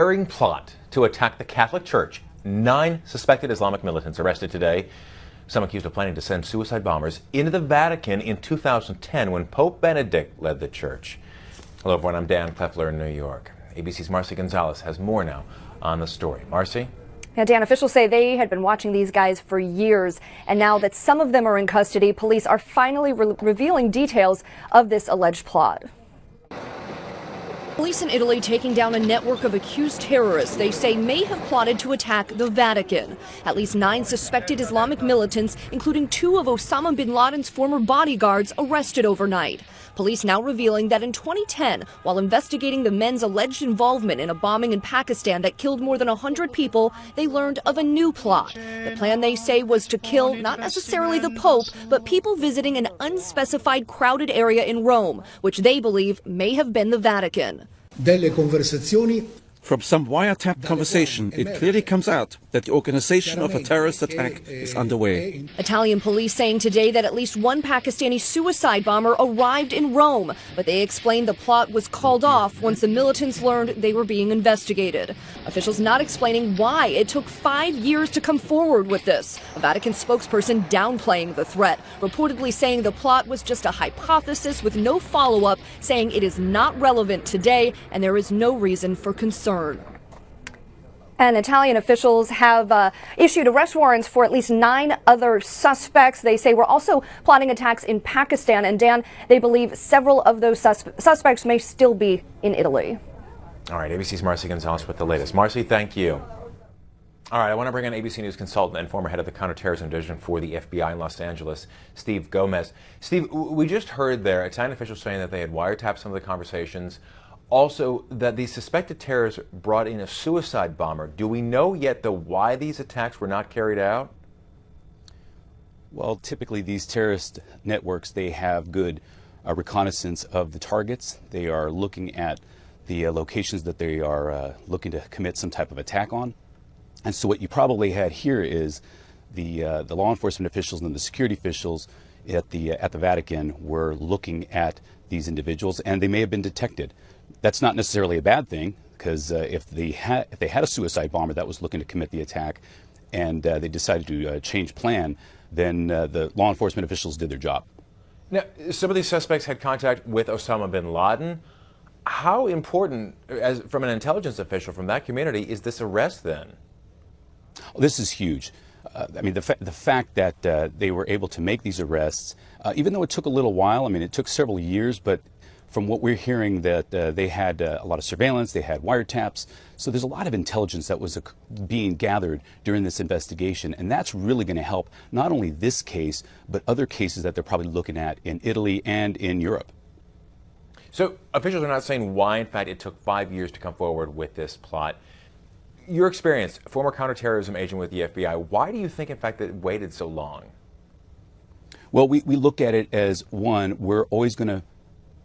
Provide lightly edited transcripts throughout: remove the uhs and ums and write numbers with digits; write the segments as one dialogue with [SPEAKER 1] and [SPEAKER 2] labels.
[SPEAKER 1] daring plot to attack the Catholic Church. 9 suspected Islamic militants arrested today. Some accused of planning to send suicide bombers into the Vatican in 2010 when Pope Benedict led the church. Hello everyone, I'm Dan Kleffler in New York. ABC's Marcy Gonzalez has more now on the story. Marcy?
[SPEAKER 2] Yeah, Dan, officials say they had been watching these guys for years, and now that some of them are in custody, police are finally revealing details of this alleged plot. Police in Italy taking down a network of accused terrorists they say may have plotted to attack the Vatican. At least 9 suspected Islamic militants, including 2 of Osama Bin Laden's former bodyguards, arrested overnight. Police now revealing that in 2010, while investigating the men's alleged involvement in a bombing in Pakistan that killed more than 100 people, they learned of a new plot. The plan, they say, was to kill not necessarily the Pope, but people visiting an unspecified crowded area in Rome, which they believe may have been the Vatican.
[SPEAKER 3] From some wiretap conversation, it clearly comes out that the organization of a terrorist attack is underway.
[SPEAKER 2] Italian police saying today that at least 1 Pakistani suicide bomber arrived in Rome, but they explained the plot was called off once the militants learned they were being investigated. Officials not explaining why it took 5 years to come forward with this. A Vatican spokesperson downplaying the threat, reportedly saying the plot was just a hypothesis with no follow-up, saying it is not relevant today and there is no reason for concern. And Italian officials have issued arrest warrants for at least 9 other suspects. They say we're also plotting attacks in Pakistan. And Dan, they believe several of those suspects may still be in Italy.
[SPEAKER 1] All right, ABC's Marcy Gonzalez with the latest. Marcy, thank you. All right, I want to bring in ABC News consultant and former head of the counterterrorism division for the FBI in Los Angeles, Steve Gomez. Steve, we just heard there Italian officials saying that they had wiretapped some of the conversations. Also, that these suspected terrorists brought in a suicide bomber. Do we know yet why these attacks were not carried out?
[SPEAKER 4] Well, typically these terrorist networks, they have good reconnaissance of the targets. They are looking at the locations that they are looking to commit some type of attack on. And so what you probably had here is the law enforcement officials and the security officials at the Vatican were looking at these individuals, and they may have been detected. That's not necessarily a bad thing, because if they had a suicide bomber that was looking to commit the attack and they decided to change plan, then the law enforcement officials did their job.
[SPEAKER 1] Now, some of these suspects had contact with Osama Bin Laden. How important, from an intelligence official from that community, is this arrest then?
[SPEAKER 4] Well, this is huge. I mean, the fact that they were able to make these arrests, even though it took a little while, I mean, it took several years, but from what we're hearing that they had a lot of surveillance, they had wiretaps. So there's a lot of intelligence that was being gathered during this investigation. And that's really going to help not only this case, but other cases that they're probably looking at in Italy and in Europe.
[SPEAKER 1] So officials are not saying why, in fact, it took 5 years to come forward with this plot. Your experience, former counterterrorism agent with the FBI, why do you think, in fact, that it waited so long?
[SPEAKER 4] Well, we look at it as, one, we're always going to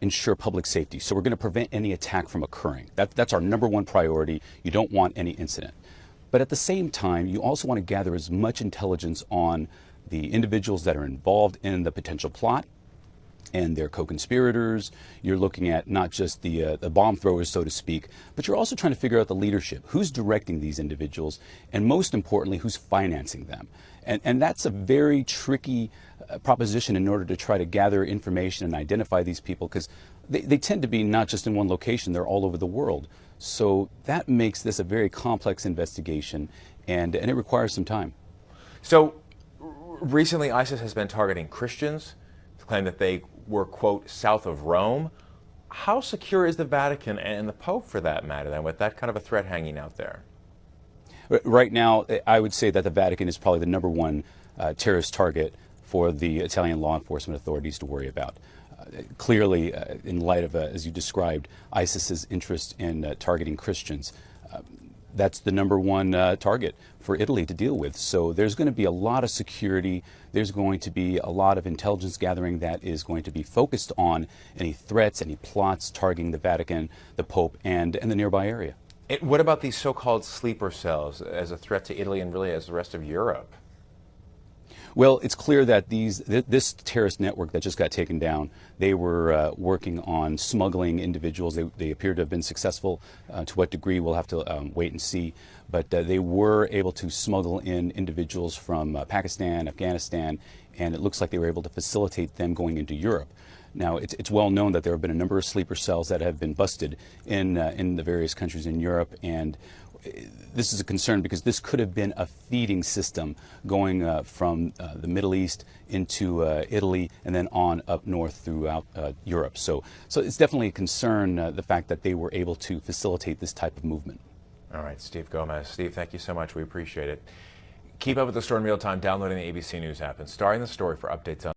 [SPEAKER 4] ensure public safety. So we're going to prevent any attack from occurring. That's our #1 priority. You don't want any incident. But at the same time, you also want to gather as much intelligence on the individuals that are involved in the potential plot and their co-conspirators. You're looking at not just the bomb throwers, so to speak, but you're also trying to figure out the leadership. Who's directing these individuals? And most importantly, who's financing them? And that's a very tricky proposition in order to try to gather information and identify these people, because they tend to be not just in one location, they're all over the world. So that makes this a very complex investigation, and it requires some time.
[SPEAKER 1] So recently ISIS has been targeting Christians, claim that they were, quote, south of Rome. How secure is the Vatican and the Pope, for that matter, then, with that kind of a threat hanging out there?
[SPEAKER 4] Right now, I would say that the Vatican is probably the #1 terrorist target for the Italian law enforcement authorities to worry about. Clearly, in light of, as you described, ISIS's interest in targeting Christians, that's the #1 target for Italy to deal with. So there's going to be a lot of security. There's going to be a lot of intelligence gathering that is going to be focused on any threats, any plots targeting the Vatican, the Pope, and the nearby area.
[SPEAKER 1] What about these so-called sleeper cells as a threat to Italy and really as the rest of Europe?
[SPEAKER 4] Well, it's clear that this terrorist network that just got taken down, they were working on smuggling individuals. They appear to have been successful. To what degree, we'll have to wait and see. But they were able to smuggle in individuals from Pakistan, Afghanistan, and it looks like they were able to facilitate them going into Europe. Now, it's well known that there have been a number of sleeper cells that have been busted in the various countries in Europe, and this is a concern because this could have been a feeding system going from the Middle East into Italy and then on up north throughout Europe. So it's definitely a concern, the fact that they were able to facilitate this type of movement.
[SPEAKER 1] All right, Steve Gomez. Steve, thank you so much. We appreciate it. Keep up with the story in real time, downloading the ABC News app and starring the story for updates on